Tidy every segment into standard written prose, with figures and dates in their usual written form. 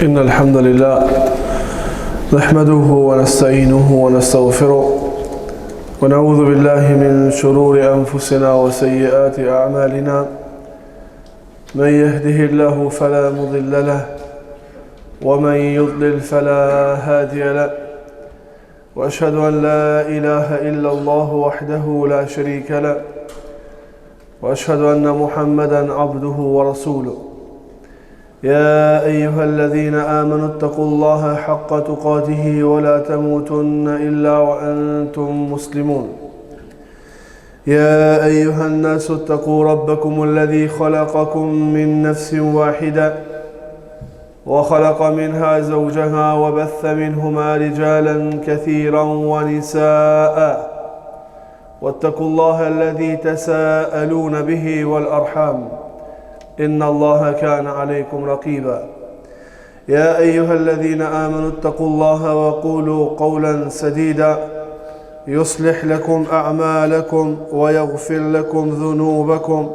إن الحمد لله نحمده ونستعينه ونستغفره ونعوذ بالله من شرور أنفسنا وسيئات أعمالنا من يهده الله فلا مضل له ومن يضلل فلا هادي له وأشهد أن لا إله إلا الله وحده لا شريك له وأشهد أن محمدا عبده ورسوله يا أيها الذين آمنوا اتقوا الله حق تقاته ولا تموتن إلا وأنتم مسلمون يا أيها الناس اتقوا ربكم الذي خلقكم من نفس واحدة وخلق منها زوجها وبث منهما رجالا كثيرا ونساء واتقوا الله الذي تساءلون به والأرحام إن الله كان عليكم رقيبا يا أيها الذين آمنوا اتقوا الله وقولوا قولا سديدا يصلح لكم أعمالكم ويغفر لكم ذنوبكم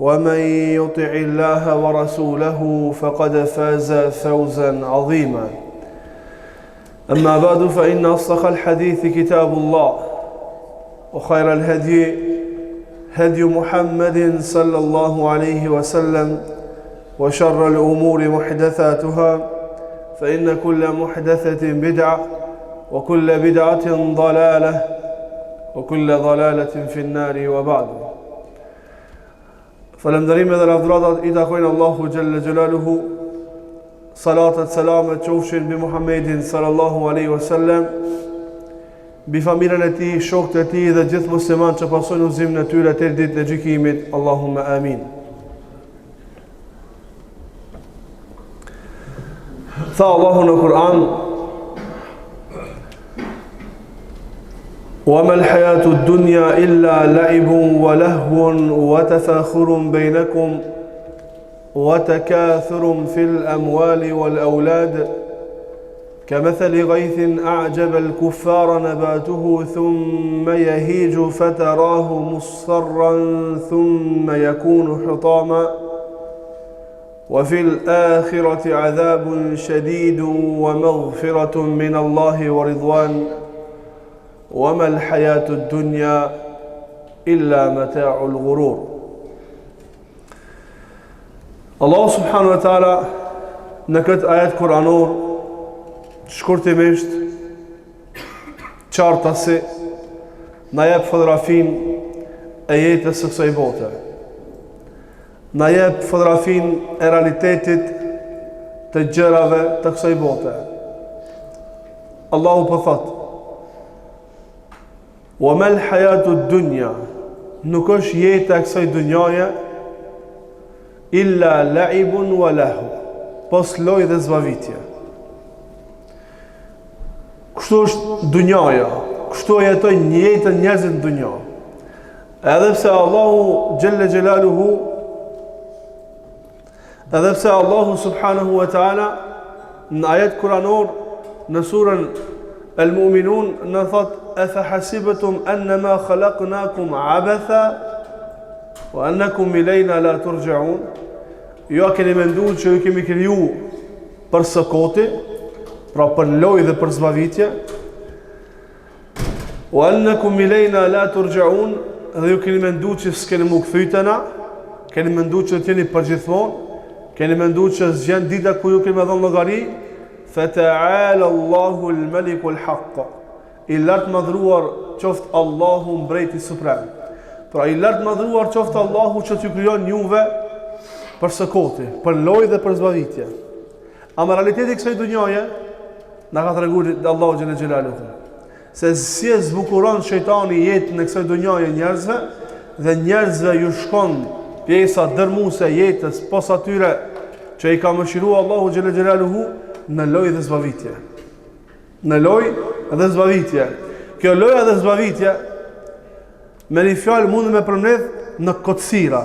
ومن يطع الله ورسوله فقد فاز فوزا عظيما أما بعد فإن أصدق الحديث كتاب الله وخير الهدي هدي محمد صلى الله عليه وسلم وشر الأمور محدثاتها فإن كل محدثة بدعة وكل بدعة ضلالة وكل ضلالة في النار وبعد فلندريم إذا الأفضلات إذا كوين الله جل جلاله صلاة سلامة شوفش بمحمد صلى الله عليه وسلم bi familjen e tij, shokët e tij dhe gjithë muslimanët që pasojnë udhëzimin e tyre deri ditën e gjykimit. Allahumma amin. Tha Allahu në Kur'an: "Wa ma al-hayatu ad-dunya illa la'ibun wa lahwun wa tafakhurun bainakum wa takathurun fil amwali wal awlad." كمثل غيث أعجب الكفار نباته ثم يهيج فتراه مصفرا ثم يكون حطاما وفي الآخرة عذاب شديد ومغفرة من الله ورضوان وما الحياة الدنيا إلا متاع الغرور. الله سبحانه وتعالى نكت آيات قرآنور shkurtimisht qartasi na jep fotografin e jetës së kësaj bote, na jep fotografin e realitetit të gjërave të kësaj bote. Allahu po thot: "Wa mal hayatu ad-dunya", nuk është jeta e kësaj dunjaje illa la'ibun wa lahu, pos lojë dhe zbavitje. Kështu është dunjaja, kështu jetojnë jetën njerëzit në dunja. Edhe pse Allahu Gjelle Gjelaluhu, edhe pse Allahu Subhanahu wa Ta'ala në ajet kuranor në surën El-Mu'minun në thot: "Afa hasibatum annama khalaqnakum abatha wa annakum ilayna la turja'un." Jo keni menduar që ju kemi kriju për sokoti, pra për lojë dhe për zbavitje. Wa annakum ilayna la turja'un, dhe ju keni menduar që s'keni më kthytena, keni menduar që t'jeni përgjithmonë, keni menduar që s'gjen dita ku ju keni më dhënë llogari. Fata'ala Allahu al-Maliku al-Haqq. I lartë madhruar qoftë Allahu mbreti suprem. Pra i lartë madhruar qoftë Allahu që t'ju krijon juve për sokoti, për lojë dhe për zbavitje. Ama realiteti kësaj dunjaje na ka treguar Allahu Gjelle Gjelaluhu se si e zbukuron shejtani jetën e kësaj dunjaje njerëzve, dhe njerëzve ju shkon pjesa dërmuese jetës pos atyre që i ka mëshiruar Allahu Gjelle Gjelaluhu në lojë dhe zbavitje. Në lojë dhe zbavitje. Kjo lojë dhe zbavitje me një fjalë mund me përmbledh në kotësira.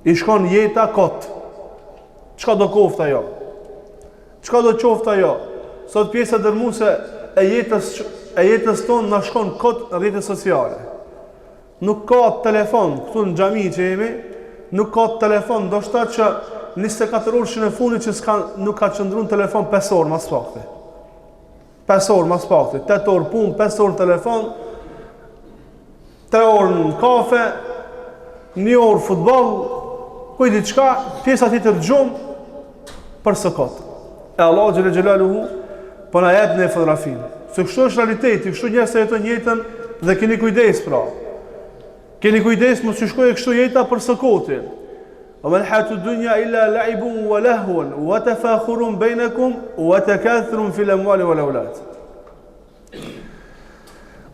I shkon jeta kot. Çka do kofta ajo? Çka do qofta ajo? Sot pjesa dërmuese e jetës tonë na shkon kot në rrjetet sociale. Nuk ka telefon këtu në xhami që jemi, nuk ka telefon, ndoshta që 24 orë në fundit që nuk ka qëndruar në telefon 5 orë mas pakti. 5 orë mas pakti, 8 orë punë, 5 orë në telefon, 3 orë në kafe, 1 orë futboll, kuj diçka, pjesa tjetër gjumë për së kotë. E Allah xhela xhelaluhu po na jep në fotografinë. Se kështu është realiteti, kështu njerëz se jetojnë jetën dhe keni kujdes pra. Keni kujdes mos ju shkojë kështu jeta për së kotë. Wa mal hayatud dunya illa la'ibun wa lahwun wa tafakhurun bainakum wa takathurun fil amwali wal awlad.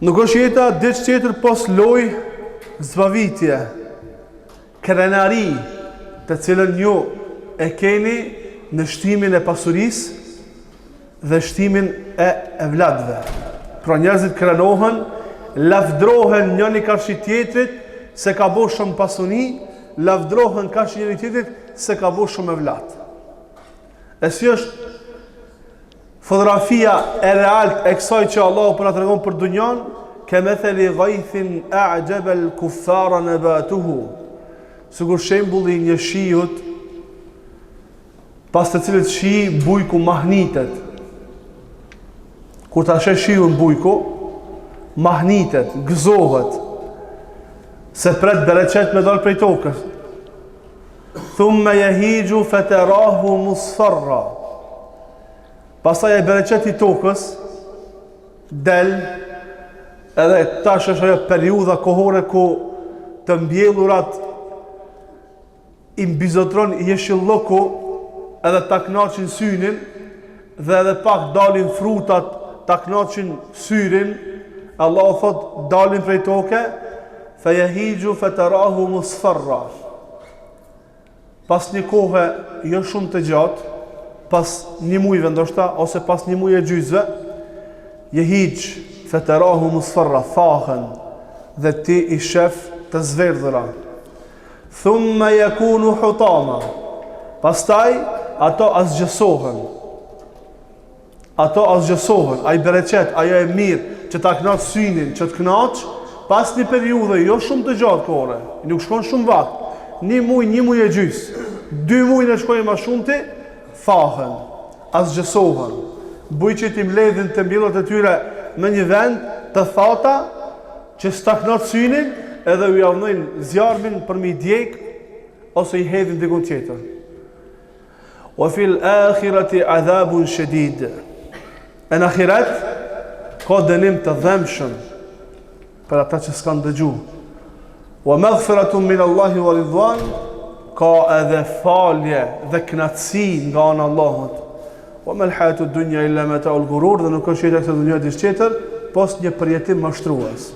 Nuk është jeta diçka tjetër pos lojë, zbavitje, krenari, të cilën ju e keni në shtimin e pasurisë dhe shtimin e evladëve. Pra njerëzit krenohen, lavdrohen njëri karshi tjetrit se ka bo shumë pasuni, lavdrohen karshi njëri tjetrit se ka bo shumë evlad. E si është fotografia e realt e kësaj që Allah po na tregon për dunjan, kemethali ghaythin a'jaba al-kuffara nabatuhu. Sigur shembulli një shiut, pas të cilët shi bujku mahnitet. Kur ta shesh shiun bujku, mahnitet, gëzohet, se pret bereqet me dalë prej tokës. Thumma yahiju fatarahu musfarra. Pastaj e bereqet i tokës del, edhe tash është ajo periudha kohore ku të mbjellurat i mbizotron jeshilloku edhe ta knaqin synin dhe edhe pak dalin frutat ta knaqin syrin. Allah thot dalin prej toke fe yahiju fatarahu musfarra. Pas një kohë jo shumë të gjatë, pas një mujve ndoshta ose pas një muje gjyzve, yahij fatarahu musfarra, thahen dhe ti i shef të zverdhura. Thumma yakunu hutama. Pastaj ato asgjësohen. Ato asgjësohen, ai bereqet, ajo e mirë që ta knaq synin, që të knaq, pas një periudhe jo shumë të gjatë kohore, nuk shkon shumë vakt. Një muj e gjys, 2 muj në shkojnë ma shumëti, thahen, asgjësohen. Bujqit i mledhin të mbjellët e tyre me një vend të thata që s'ta knaq synin, edhe u javnojnë zjarmin për mi djek ose i hedhin dikun tjetër. Wa fil akhirati adhabun shadid. Në ahiret ka dënim të dhëmshëm për ata që s'kan dëgju. Wa maghfiratun min Allahi wa ridwan, ka edhe falje dhe knatësi nga ana e Allahut. Wa mal hayatud dunya illa mata'ul ghurur, dhe nuk është jeta e dunjës diçka tjetër, pos një përjetim mashtrues.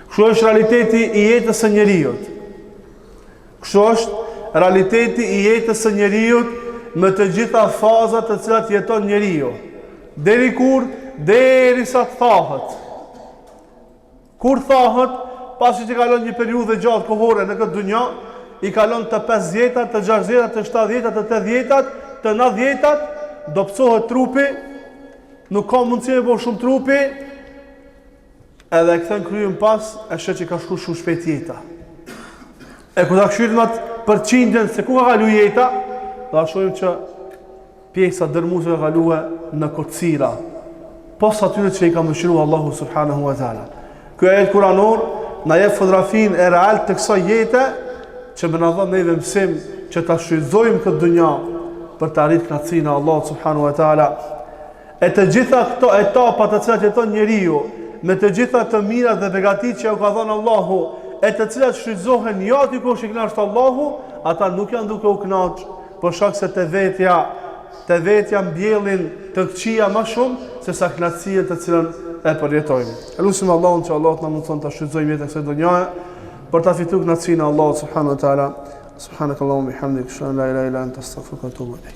Kështu është realiteti i jetës së njeriut. Kështu është realiteti i jetës së njeriut me të gjitha fazat të cilat jeton njeriu. Deri kur? Derisa të thahet. Kur thahet? Pasi që kalon një periudhë gjatë kohore në këtë dunja, i kalon të 50-at, të 60-at, të 70-at, të 80-at, të 90-at, dobësohet trupi, nuk ka mundësi me bo shumë trupi, edhe e këthen kryën pas, e shë që ka shku shumë shpejt jeta. E ku ta këshyrim atë përqindjen se ku ka kalu jeta, dhe ashojmë që pjesa dërmuese ka kaluar në kocira, pos atyre që i ka mëshiruar Allahu subhanahu wa taala. Ky ajet kuranor na jep fotografinë e realt të kësaj jete që më na dha neve mësim që ta shfrytëzojmë këtë dunja për të arritur kënaqësinë e Allahut subhanahu wa taala. E të gjitha këto etapa të cilat jeton njeriu, me të gjitha të mirat dhe begatitë që u ka dhënë Allahu, e të cilat shfrytëzohen jo aty ku është i kënaqur Allahu, ata nuk janë duke u kënaqur, për shkak se të vetja mbjellin të këqija më shumë se sa kënaqësia të cilën e përjetojmë. Elusim Allahun që Allah na mundson ta shfrytëzojmë jetën e kësaj dunjaje për ta fituar kënaqësinë e Allahut subhanahu wa taala. Subhanakallahumma bihamdika, ashhadu an la ilaha illa anta, astaghfiruka wa atubu ilayk.